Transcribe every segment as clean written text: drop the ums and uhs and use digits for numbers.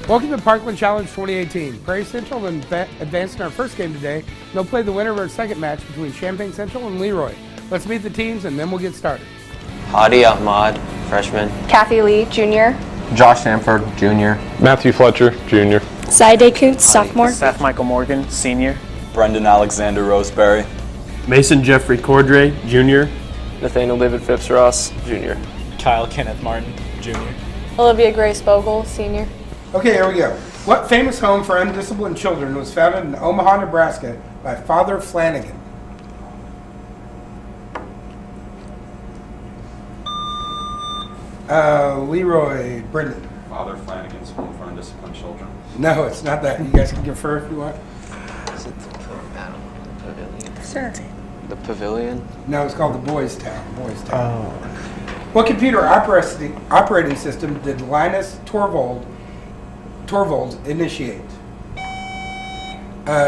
Welcome to Parkland Challenge 2018. Prairie Central advanced in our first game today. They'll play the winner of our second match between Champaign Central and LeRoy. Let's meet the teams and then we'll get started. Hadi Ahmad, freshman. Kathy Lee, junior. Josh Sanford, junior. Matthew Fletcher, junior. Zaide Kuntz, sophomore. Seth Michael Morgan, senior. Brendan Alexander Roseberry. Mason Jeffrey Cordray, junior. Nathaniel David Phipps Ross, junior. Kyle Kenneth Martin, junior. Olivia Grace Bogle, senior. Okay, here we go. What famous home for undisciplined children was founded in Omaha, Nebraska by Father Flanagan? LeRoy, Brendan. Father Flanagan's Home for Undisciplined Children. No, it's not that. You guys can confer if you want. Is it the pavilion? Sure. The pavilion? No, it's called the Boys Town. Boys Town. What computer operating system did Linus Torvalds initiate?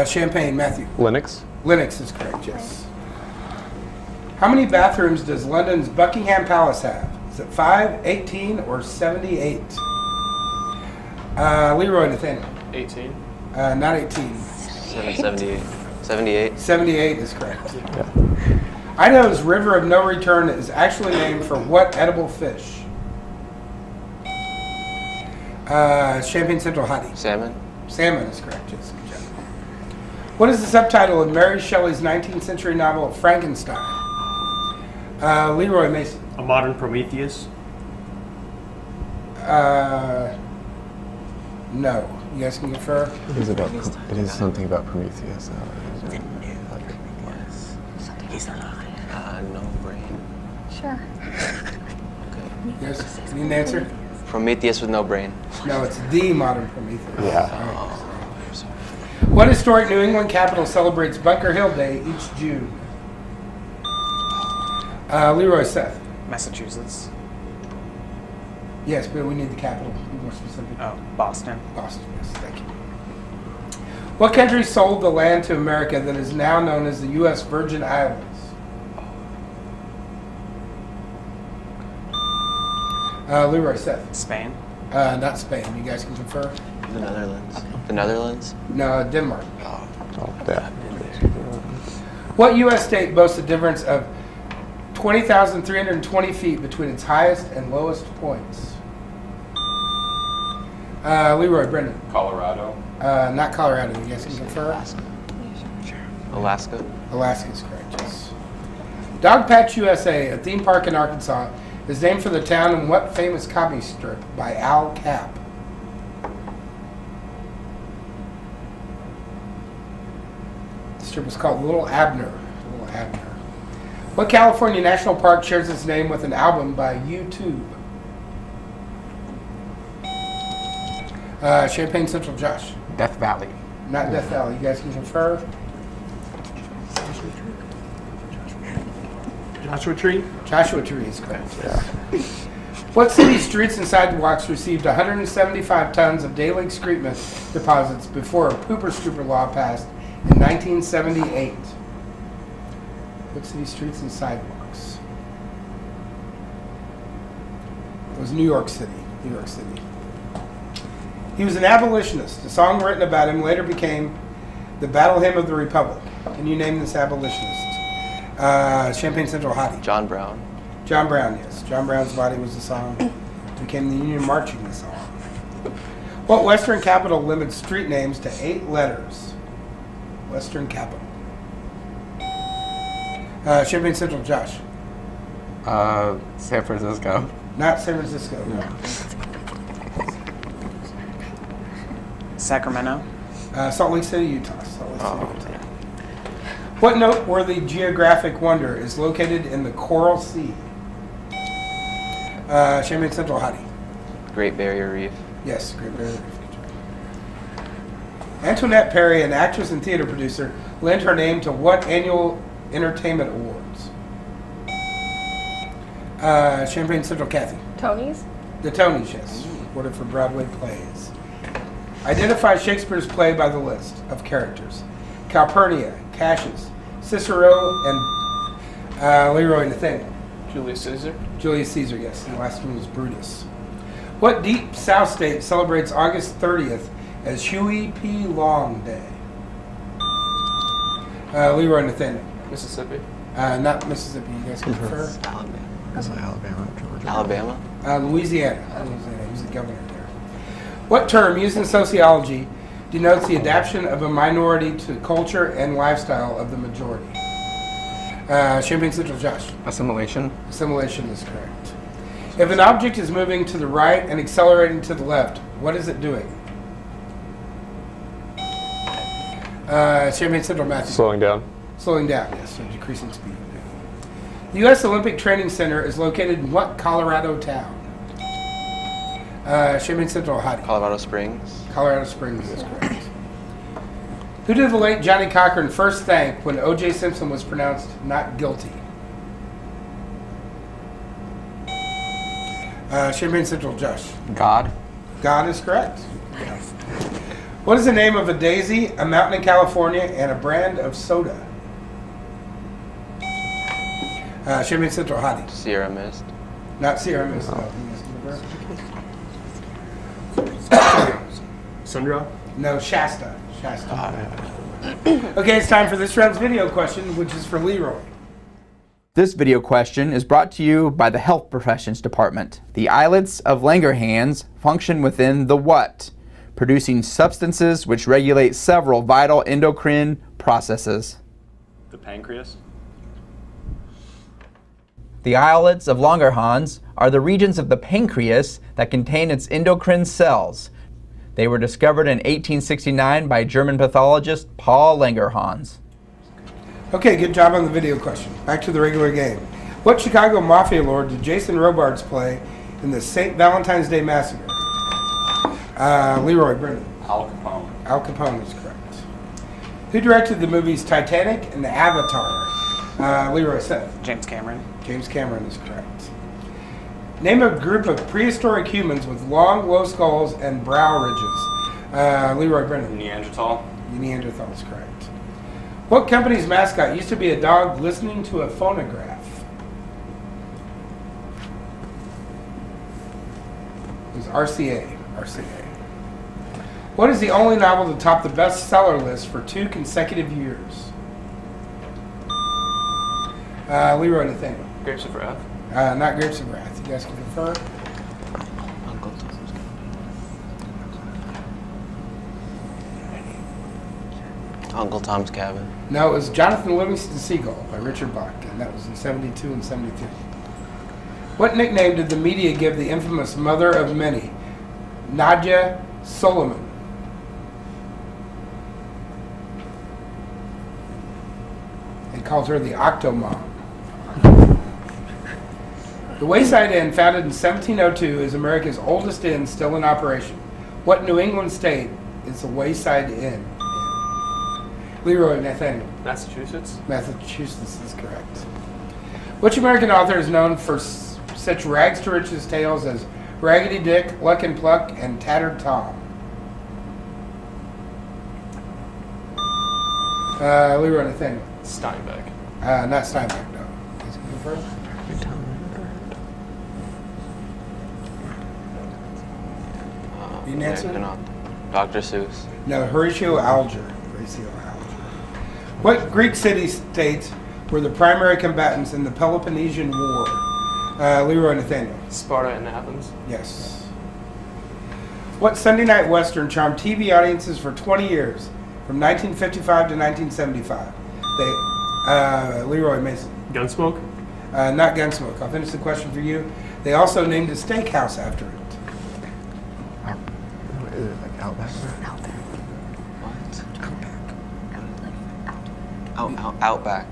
Champaign, Matthew. Linux. Linux is correct, yes. How many bathrooms does London's Buckingham Palace have? Is it 5, 18, or 78? LeRoy, Nathaniel. 18. Not 18. 78. 78. 78 is correct. Yeah. Idaho's River of No Return is actually named for what edible fish? Champaign Central, Hadi. Salmon. Salmon is correct, yes. Good job. What is the subtitle of Mary Shelley's 19th century novel Frankenstein? LeRoy Mason. A Modern Prometheus. No. You guys can confer? It is something about Prometheus. No brain. Sure. Okay. You guys need an answer? Prometheus with no brain. No, it's the Modern Prometheus. Yeah. Sorry. What historic New England capital celebrates Bunker Hill Day each June? LeRoy, Seth. Massachusetts. Yes, but we need the capital. Be more specific. Oh, Boston. Boston, yes, thank you. What country sold the land to America that is now known as the U.S. Virgin Islands? LeRoy, Seth. Spain. Not Spain. You guys can confer? The Netherlands. The Netherlands? No, Denmark. Oh, yeah. What U.S. state boasts a difference of 20,320 feet between its highest and lowest points? LeRoy, Brendan. Colorado. Not Colorado. You guys can confer? Alaska. Alaska is correct, yes. Dogpatch USA, a theme park in Arkansas, is named for the town in what famous comic strip by Al Cap? The strip was called Little Abner. Little Abner. What California national park shares its name with an album by U2? Champaign Central, Josh. Death Valley. Not Death Valley. You guys can confer? Joshua Tree. Joshua Tree is correct. Yeah. What city's streets and sidewalks received 175 tons of daily excrement deposits before a pooper scooper law passed in 1978? What city's streets and sidewalks? It was New York City. New York City. He was an abolitionist. A song written about him later became the Battle Hymn of the Republic. Can you name this abolitionist? Champaign Central, Hadi. John Brown. John Brown, yes. John Brown's Body was the song. Became the Union Marching the song. What Western capital limits street names to 8 letters? Western capital. Champaign Central, Josh. San Francisco. Not San Francisco, no. Sacramento. Salt Lake City, Utah. Salt Lake City, Utah. What noteworthy geographic wonder is located in the Coral Sea? Champaign Central, Hadi. Great Barrier Reef. Yes, Great Barrier Reef. Antoinette Perry, an actress and theater producer, lent her name to what annual entertainment awards? Champaign Central, Kathy. Tony's. The Tonys, yes. Awarded for Broadway plays. Identify Shakespeare's play by the list of characters. Calpurnia, Cassius, Cicero, and LeRoy, Nathaniel. Julius Caesar. Julius Caesar, yes. And the last one was Brutus. What deep South state celebrates August 30th as Huey P. Long Day? LeRoy, Nathaniel. Mississippi. Not Mississippi. You guys can prefer. Alabama. That's like Alabama, Georgia. Alabama. Louisiana. He was the governor there. What term used in sociology denotes the adaptation of a minority to culture and lifestyle of the majority? Champaign Central, Josh. Assimilation. Assimilation is correct. If an object is moving to the right and accelerating to the left, what is it doing? Champaign Central, Matthew. Slowing down. Slowing down, yes, so decreasing speed. The U.S. Olympic Training Center is located in what Colorado town? Champaign Central, Heidi. Colorado Springs. Colorado Springs is correct. Who did the late Johnny Cochran first thank when O.J. Simpson was pronounced not guilty? Champaign Central, Josh. God. God is correct. What is the name of a daisy, a mountain in California, and a brand of soda? Champaign Central, Heidi. Sierra Mist. Not Sierra Mist. Sundra? No, Shasta. Okay, it's time for this round's video question, which is for LeRoy. This video question is brought to you by the Health Professions Department. The islets of Langerhans function within the what? Producing substances which regulate several vital endocrine processes. The pancreas. The islets of Langerhans are the regions of the pancreas that contain its endocrine cells. They were discovered in 1869 by German pathologist Paul Langerhans. Okay, good job on the video question. Back to the regular game. What Chicago Mafia lord did Jason Robards play in the St. Valentine's Day Massacre? LeRoy, Brendan. Al Capone. Al Capone is correct. Who directed the movies Titanic and Avatar? LeRoy, Seth. James Cameron. James Cameron is correct. Name a group of prehistoric humans with long, low skulls and brow ridges. LeRoy, Brendan. Neanderthal. Neanderthal is correct. What company's mascot used to be a dog listening to a phonograph? It was RCA. What is the only novel to top the bestseller list for 2 consecutive years? LeRoy, Nathaniel. Grapes of Wrath. Not Grapes of Wrath. You guys can confirm. Uncle Tom's Cabin. Uncle Tom's Cabin. No, it was Jonathan Livingston Seagull by Richard Bach, and that was in 72 and 73. What nickname did the media give the infamous mother of many, Nadia Solomon? They called her the Octomom. The Wayside Inn, founded in 1702, is America's oldest inn still in operation. What New England state is the Wayside Inn? LeRoy, Nathaniel. Massachusetts. Massachusetts is correct. Which American author is known for such rags to riches tales as Raggedy Dick, Luck and Pluck, and Tattered Tom? LeRoy, Nathaniel. Steinbeck. Not Steinbeck, no. Is it confirmed? You didn't answer? Dr. Seuss. No, Horatio Alger. What Greek city-states were the primary combatants in the Peloponnesian War? LeRoy, Nathaniel. Sparta and Athens. Yes. What Sunday night western charmed TV audiences for 20 years, from 1955 to 1975? LeRoy Mason. Gunsmoke? Not Gunsmoke. I'll finish the question for you. They also named a steakhouse after it. What is it, like Outback? Outback.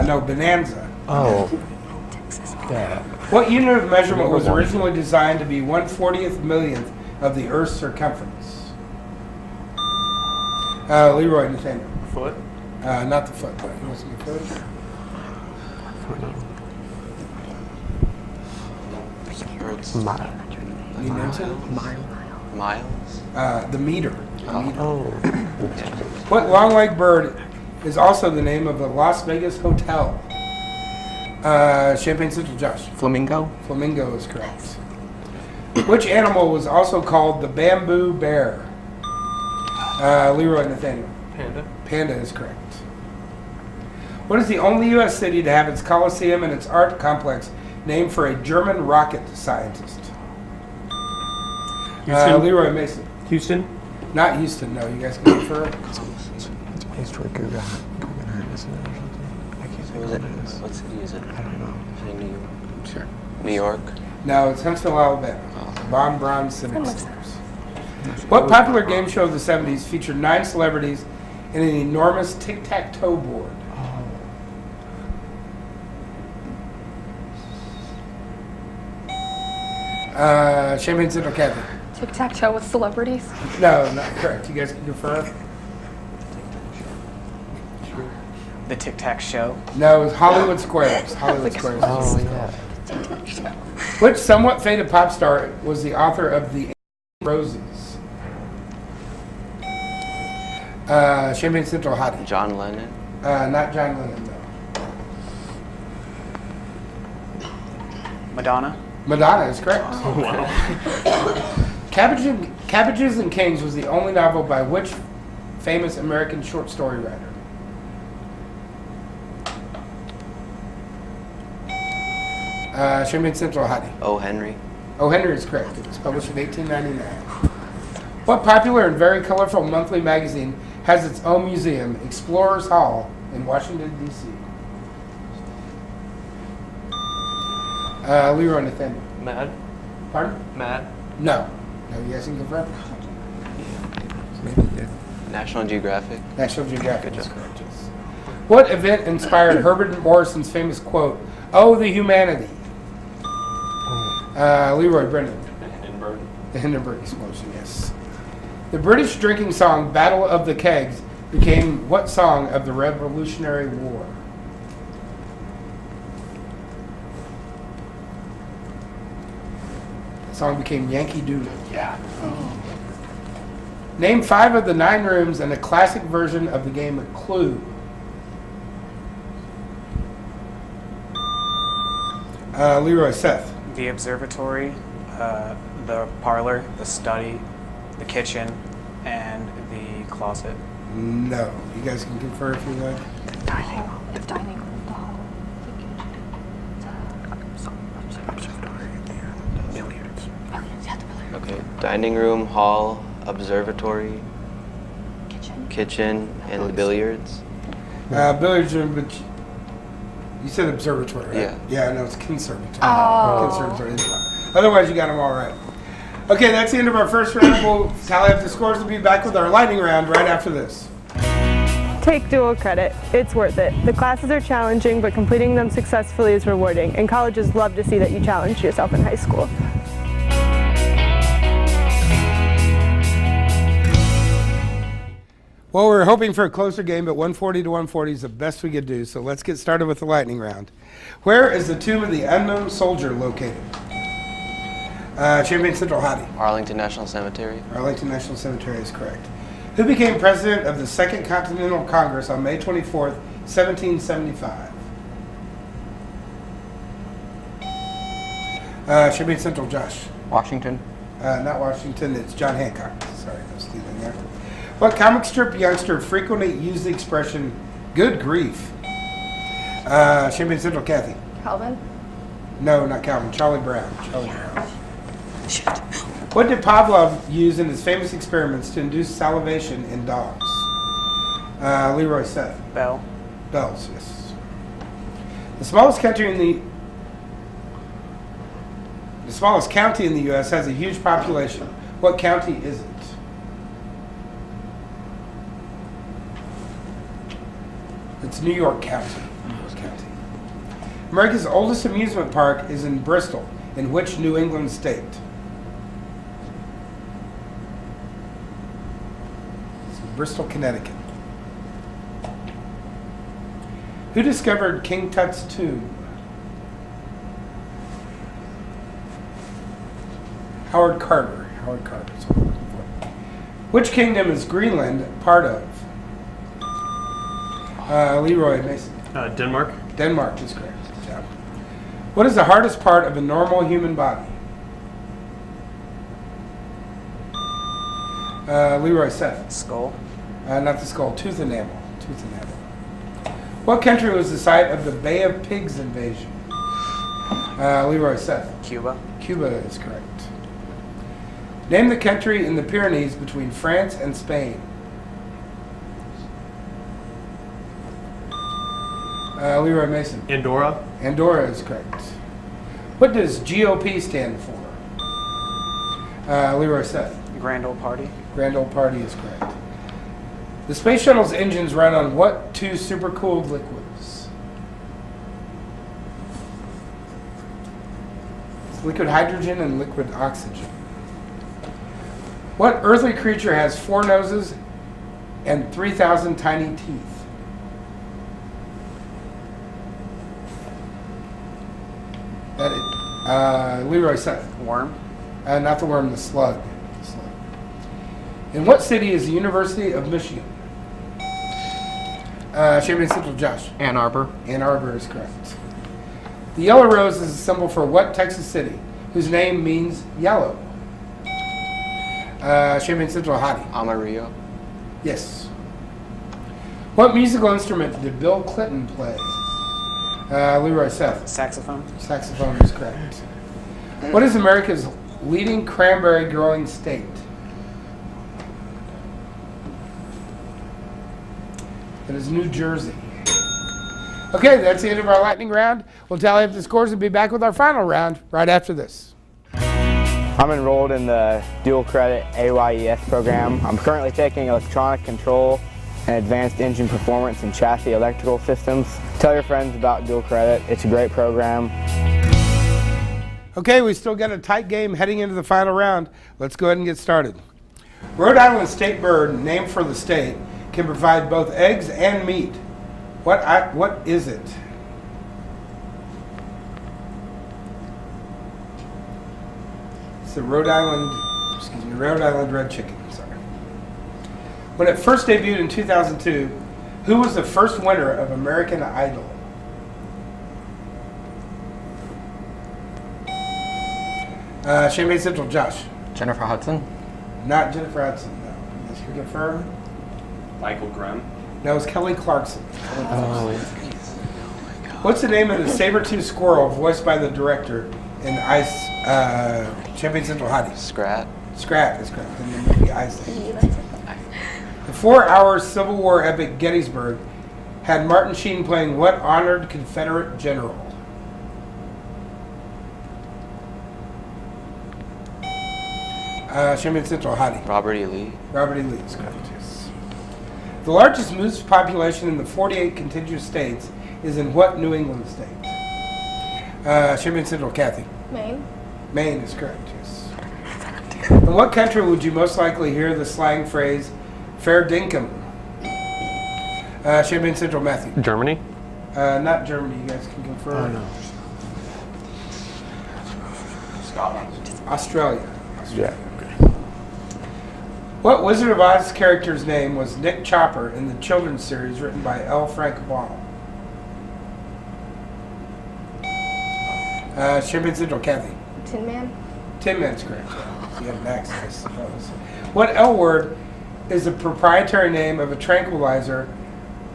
No, Bonanza. Oh. Yeah. What unit of measurement was originally designed to be 1/40th millionth of the Earth's circumference? LeRoy, Nathaniel. Foot. Not the foot, but you want some foot? Hertz. You named it? Miles. The meter. Oh. What long-legged bird is also the name of the Las Vegas hotel? Champaign Central, Josh. Flamingo? Flamingo is correct. Which animal was also called the bamboo bear? LeRoy Nathaniel. Panda. Panda is correct. What is the only U.S. city to have its Coliseum and its art complex named for a German rocket scientist? Houston. LeRoy Mason. Houston. Not Houston, no. You guys can confirm. It's placed where Guggenheim is, isn't it, or something? I can't think Was of it? what it is. What city is it? I don't know. Is it New York? Sure. New York. No, it's Huntsville, Alabama. Oh. Von Braun Civic That makes Centers. What popular game show of the 70s featured 9 celebrities and an enormous tic-tac-toe board? Champaign Central Kathy. Tic-tac-toe with celebrities. No, not correct. You guys can confirm? The Tic Tac Show. No, it's Hollywood Squares. Hollywood Squares. Oh, yeah. Which somewhat faded pop star was the author of The Roses? Champaign Central Hottie. John Lennon. Not John Lennon, no. Madonna. Madonna is correct. Cabbages and Kings was the only novel by which famous American short story writer? Champaign Central Hottie. O. Henry. O. Henry is correct. It was published in 1899. What popular and very colorful monthly magazine has its own museum, Explorers Hall, in Washington, D.C.? LeRoy Nathaniel. Mad. Pardon? Mad. No. No, you guys can confirm? National Geographic. National Geographic is correct, yes. What event inspired Herbert Morrison's famous quote, "Oh, the humanity"? LeRoy Brennan. Hindenburg. The Hindenburg explosion, yes. The British drinking song Battle of the Kegs became what song of the Revolutionary War? The song became Yankee Doodle. Yeah. Name 5 of the 9 rooms in a classic version of the game Clue. LeRoy Seth. The observatory. The parlor. The study. The kitchen. And the closet. No. You guys can confirm if you like. The dining room, the hall. Okay. Dining room, hall, observatory, Kitchen. kitchen, and the billiards. Billiards room, but you said observatory, right? Yeah. Yeah, no, it's conservatory. Oh. Conservatory is fine. Otherwise, you got them all right. Okay, that's the end of our first round. We'll tally up the scores. We'll be back with our lightning round right after this. Take dual credit. It's worth it. The classes are challenging, but completing them successfully is rewarding, and colleges love to see that you challenged yourself in high school. Well, we're hoping for a closer game, but 140 to 140 is the best we could do, so let's get started with the lightning round. Where is the tomb of the unknown soldier located? Champaign Central Hottie. Arlington National Cemetery. Arlington National Cemetery is correct. Who became president of the Second Continental Congress on May 24th, 1775? Champaign Central, Josh. Washington. Not Washington, it's John Hancock. Sorry, I was stealing there. What comic strip youngster frequently used the expression, "good grief"? Champaign Central, Kathy. Calvin. No, not Calvin. Charlie Brown. Charlie Brown. What did Pavlov use in his famous experiments to induce salivation in dogs? LeRoy Seth. Bell. Bells, yes. The smallest county in the smallest county in the U.S. has a huge population. What county is it? It's New York County. New York County. America's oldest amusement park is in Bristol. In which New England state? It's in Bristol, Connecticut. Who discovered King Tut's tomb? Howard Carter. Howard Carter is what I'm looking for. Which kingdom is Greenland part of? LeRoy Mason. Denmark. Denmark is correct. Good job. What is the hardest part of a normal human body? LeRoy Seth. Skull. Not the skull, tooth enamel. Tooth enamel. What country was the site of the Bay of Pigs invasion? LeRoy Seth. Cuba. Cuba is correct. Name the country in the Pyrenees between France and Spain. LeRoy Mason. Andorra. Andorra is correct. What does GOP stand for? LeRoy Seth. Grand Old Party. Grand Old Party is correct. The space shuttle's engines run on what two supercooled liquids? It's liquid hydrogen and liquid oxygen. What earthly creature has 4 noses and 3,000 tiny teeth? That is, LeRoy Seth. Worm. Not the worm, the slug. In what city is the University of Michigan? Champaign Central, Josh. Ann Arbor. Ann Arbor is correct. The yellow rose is a symbol for what Texas city, whose name means yellow? Champaign Central, Hadi. Amarillo. Yes. What musical instrument did Bill Clinton play? LeRoy Seth. Saxophone. Saxophone is correct. What is America's leading cranberry growing state? It is New Jersey. Okay, that's the end of our lightning round. We'll tally up the scores and be back with our final round right after this. I'm enrolled in the dual credit AYES program. I'm currently taking electronic control and advanced engine performance and chassis electrical systems. Tell your friends about dual credit. It's a great program. Okay, we still got a tight game heading into the final round. Let's go ahead and get started. Rhode Island state bird, named for the state, can provide both eggs and meat. What is it? It's the Rhode Island red chicken. Sorry. When it first debuted in 2002, who was the first winner of American Idol? Champaign Central, Josh. Jennifer Hudson. Not Jennifer Hudson, no. Yes, you confirm? Michael Grimm. No, it's Kelly Clarkson. What's the name of the saber-toothed squirrel voiced by the director in Champaign Central, Hadi? Scrat. Scrat is correct. In the movie Ice Age. The 4-hour Civil War epic Gettysburg had Martin Sheen playing what honored Confederate general? Champaign Central, Hadi. Robert E. Lee. Robert E. Lee is correct, yes. The largest moose population in the 48 contiguous states is in what New England state? Champaign Central, Kathy. Maine. Maine is correct, yes. In what country would you most likely hear the slang phrase, fair dinkum? Champaign Central, Matthew. Germany? Not Germany, you guys can confirm. Oh, no. Scotland. Australia. Yeah. What Wizard of Oz character's name was Nick Chopper in the children's series written by L. Frank Baum? Champaign Central, Kathy. Tin Man. Tin Man's correct. You had an accent, I suppose. What L word is the proprietary name of a tranquilizer,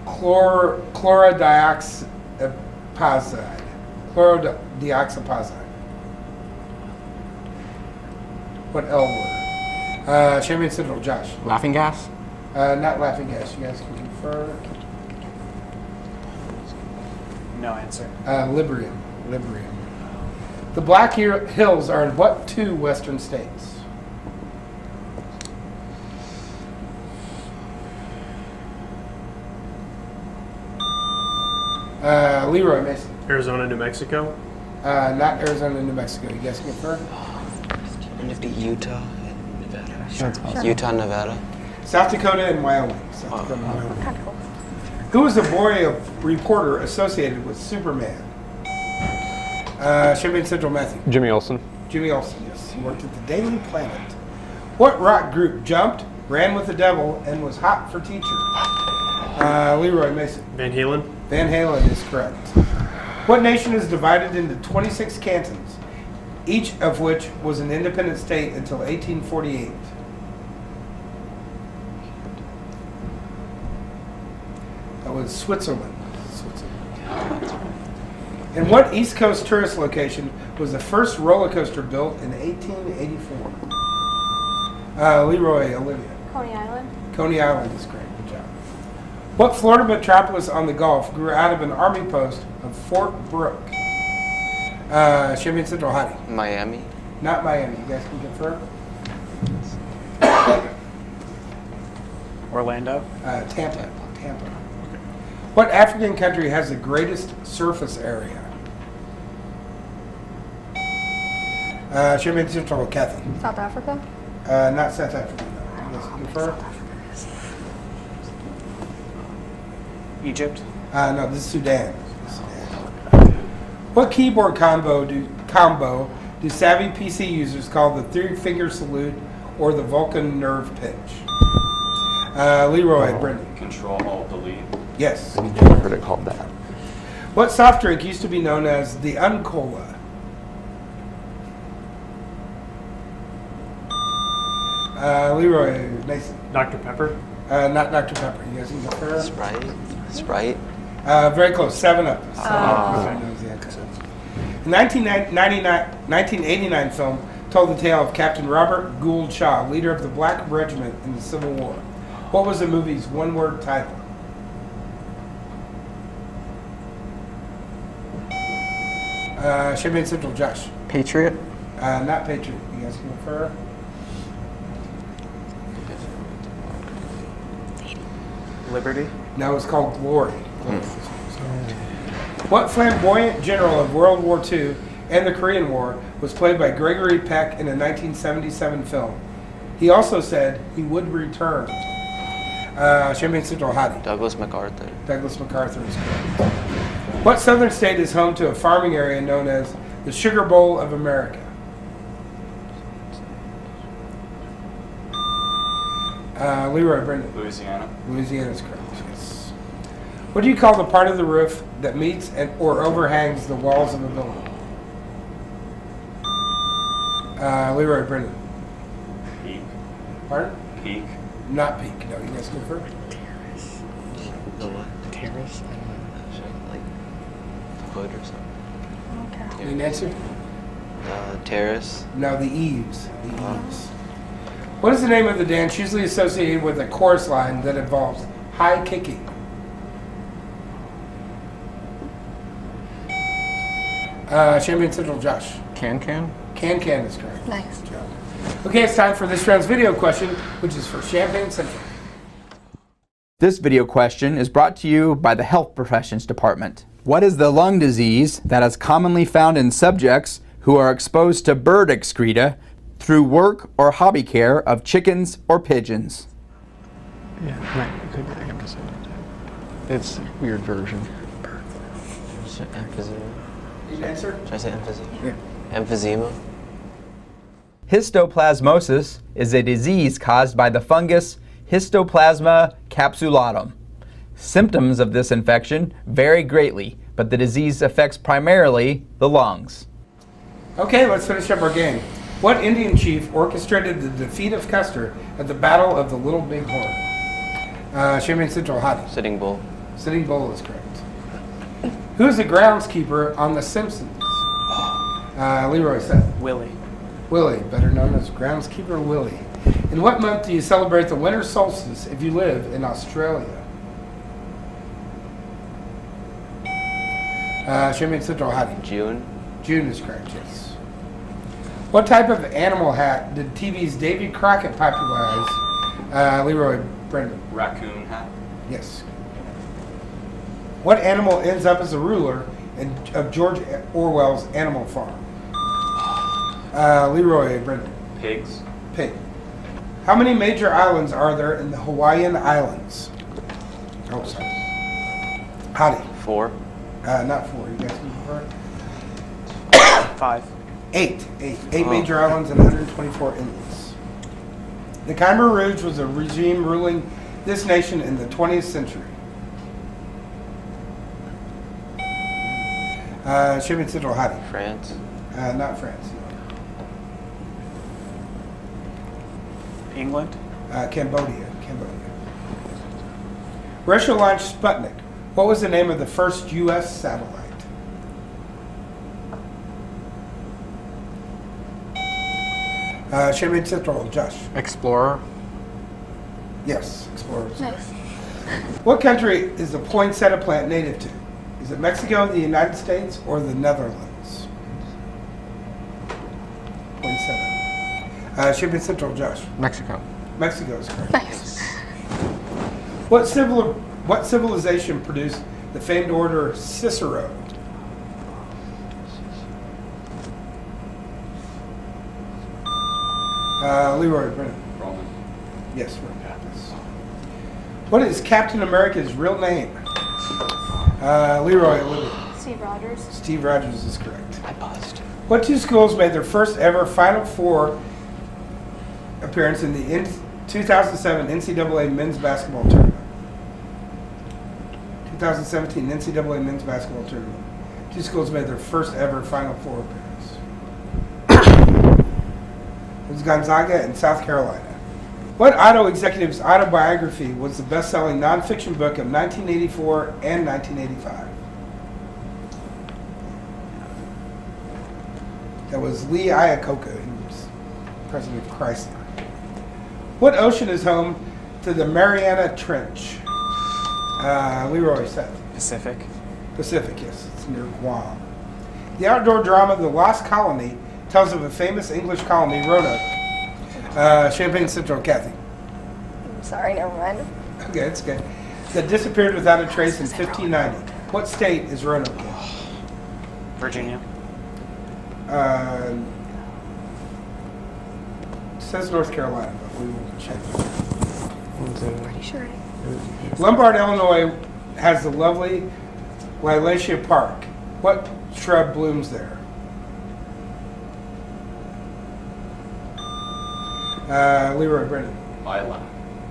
chlorodeoxyapazide? Chlorodeoxyapazide. What L word? Champaign Central, Josh. Laughing gas. Not laughing gas. You guys can confirm. No answer. Librium. Librium. The Black Hills are in what 2 western states? LeRoy Mason. Arizona, New Mexico. Not Arizona, New Mexico. You guys can confirm? And if the Utah and Nevada. That's possible. Utah, Nevada. South Dakota and Wyoming. South Dakota and Wyoming. Who was the boy reporter associated with Superman? Champaign Central, Matthew. Jimmy Olsen. Jimmy Olsen, yes. He worked at the Daily Planet. What rock group jumped, ran with the devil, and was hot for teacher? LeRoy Mason. Van Halen. Van Halen is correct. What nation is divided into 26 cantons, each of which was an independent state until 1848? That was Switzerland. And what East Coast tourist location was the first roller coaster built in 1884? LeRoy, Olivia. Coney Island. Coney Island is great. Good job. What Florida metropolis on the Gulf grew out of an army post of Fort Brooke? Champaign Central, Hottie. Miami. Not Miami. You guys can confirm? Orlando. Tampa. What African country has the greatest surface area? Champaign Central, Kathy. South Africa. Not South Africa. No. You guys can confirm? Egypt. No, this is Sudan. What keyboard combo do savvy PC users call the three-finger salute or the Vulcan nerve pinch? LeRoy, Brendan. Control-Alt-Delete. Yes. I've never heard it called that. What soft drink used to be known as the Uncola? LeRoy, Mason. Dr. Pepper. Not Dr. Pepper. You guys can confirm? Sprite. Very close. 7-Up. 7-Up. The 1989 film told the tale of Captain Robert Gould Shaw, leader of the Black Regiment in the Civil War. What was the movie's one-word title? Champaign Central, Josh. Patriot. Not Patriot. You guys can confirm? Liberty. No, it's called Glory. What flamboyant general of World War II and the Korean War was played by Gregory Peck in a 1977 film? He also said he would return. Champaign Central, Hottie. Douglas MacArthur. Douglas MacArthur is correct. What southern state is home to a farming area known as the Sugar Bowl of America? LeRoy, Brendan. Louisiana. Louisiana is correct. Yes. What do you call the part of the roof that meets or overhangs the walls of a building? LeRoy, Brendan. Peak. Pardon? Peak. Not peak. No, you guys confirm? The what? Terrace? Like hood or something. Okay. Any answer? Terrace. No, the eaves. The eaves. What is the name of the dance usually associated with a chorus line that involves high kicking? Champaign Central, Josh. Can. Can is correct. Nice. Good job. Okay, it's time for this round's video question, which is for Champaign Central. This video question is brought to you by the Health Professions Department. What is the lung disease that is commonly found in subjects who are exposed to bird excreta through work or hobby care of chickens or pigeons? Yeah, right. It could be like emphysema. It's a weird version. Emphysema. Need an answer? Should I say emphysema? Yeah. Emphysema. Histoplasmosis is a disease caused by the fungus Histoplasma capsulatum. Symptoms of this infection vary greatly, but the disease affects primarily the lungs. Okay, let's finish up our game. What Indian chief orchestrated the defeat of Custer at the Battle of the Little Big Horn? Champaign Central, Hottie. Sitting Bull. Sitting Bull is correct. Who is the groundskeeper on The Simpsons? LeRoy, Seth. Willie. Willie, better known as groundskeeper Willie. In what month do you celebrate the winter solstice if you live in Australia? Champaign Central, Hottie. June. June is correct, yes. What type of animal hat did TV's Davy Crockett popularize? LeRoy, Brendan. Raccoon hat. Yes. What animal ends up as a ruler of George Orwell's Animal Farm? LeRoy, Brendan. Pigs. Pig. How many major islands are there in the Hawaiian Islands? Oh, sorry. Hottie. 4. Not 4. You guys can confirm? 5. 8 major islands and 124 inlets. The Khmer Rouge was a regime ruling this nation in the 20th century. Champaign Central, Hottie. France. Not France. England. Cambodia. Russia launched Sputnik. What was the name of the first U.S. satellite? Champaign Central, Josh. Explorer. Yes, Explorers. Nice. What country is the poinsettia plant native to? Is it Mexico, the United States, or the Netherlands? Poinsettia. Champaign Central, Josh. Mexico. Mexico is correct. Nice. What civilization produced the famed order Cicero? LeRoy, Brennan. Roman. Yes, Roman. What is Captain America's real name? LeRoy, Olivia. Steve Rogers. Steve Rogers is correct. I buzzed. What two schools made their first ever Final Four appearance in the 2007 NCAA men's basketball tournament? 2017 NCAA men's basketball tournament. Two schools made their first ever Final Four appearance. It was Gonzaga and South Carolina. What auto executive's autobiography was the best-selling nonfiction book of 1984 and 1985? That was Lee Iacocca, who was president of Chrysler. What ocean is home to the Mariana Trench? LeRoy, Seth. Pacific. Pacific, yes. It's near Guam. The outdoor drama The Lost Colony tells of a famous English colony, Roanoke. Champaign Central, Kathy. I'm sorry, never mind. Okay, it's good. That disappeared without a trace in 1590. What state is Roanoke in? Virginia. It says North Carolina, but we will check. Pretty sure. Lombard, Illinois has the lovely Lilacia Park. What shrub blooms there? LeRoy, Brennan. Lilac.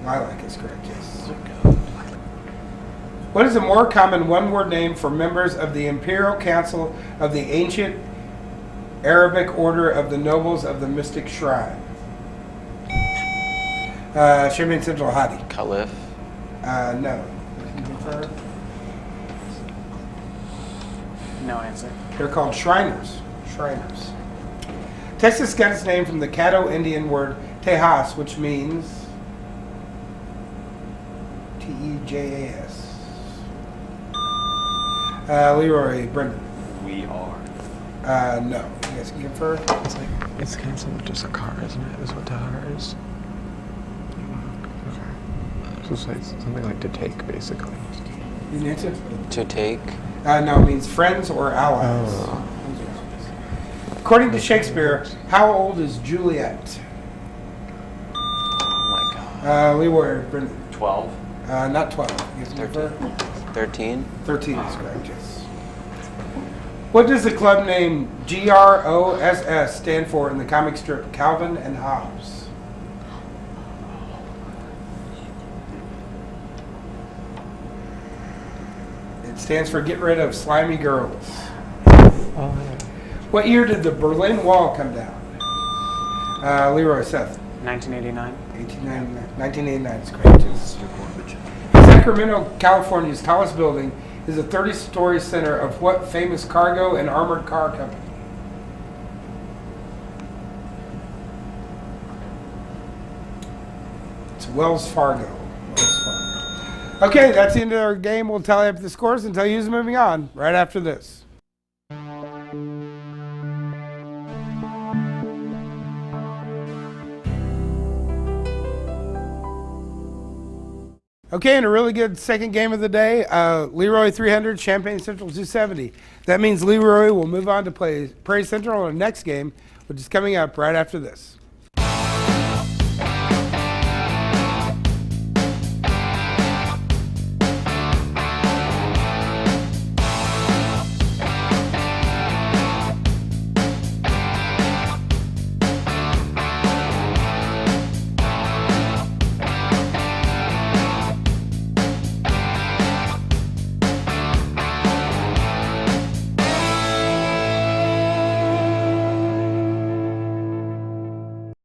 Lilac is correct, yes. What is a more common one-word name for members of the Imperial Council of the ancient Arabic Order of the Nobles of the Mystic Shrine? Champaign Central, Hadi. Caliph. No. No answer. They're called Shriners. Shriners. Texas got its name from the Caddo Indian word Tejas, which means Tejas. LeRoy, Brendan. We are. No. You guys can confirm? It's kind of similar to just a car, isn't it? Is what Tahar is. Okay. So it's like something like to take, basically. You need to? To take. No, it means friends or allies. Oh. According to Shakespeare, how old is Juliet? Oh my god. LeRoy, Brendan. 12. Not 12. You guys can confirm? 13. 13 is correct, yes. What does the club name GROSS stand for in the comic strip Calvin and Hobbes? It stands for Get Rid of Slimy Girls. Oh, yeah. What year did the Berlin Wall come down? LeRoy, Seth. 1989. 1989 is correct, yes. Sacramento, California's tallest building is a 30-story center of what famous cargo and armored car company? It's Wells Fargo. Wells Fargo. Okay, that's the end of our game. We'll tally up the scores and tell you who's moving on right after this. Okay, and a really good second game of the day. LeRoy 300, Champaign Central 270. That means LeRoy will move on to play Prairie Central in our next game, which is coming up right after this.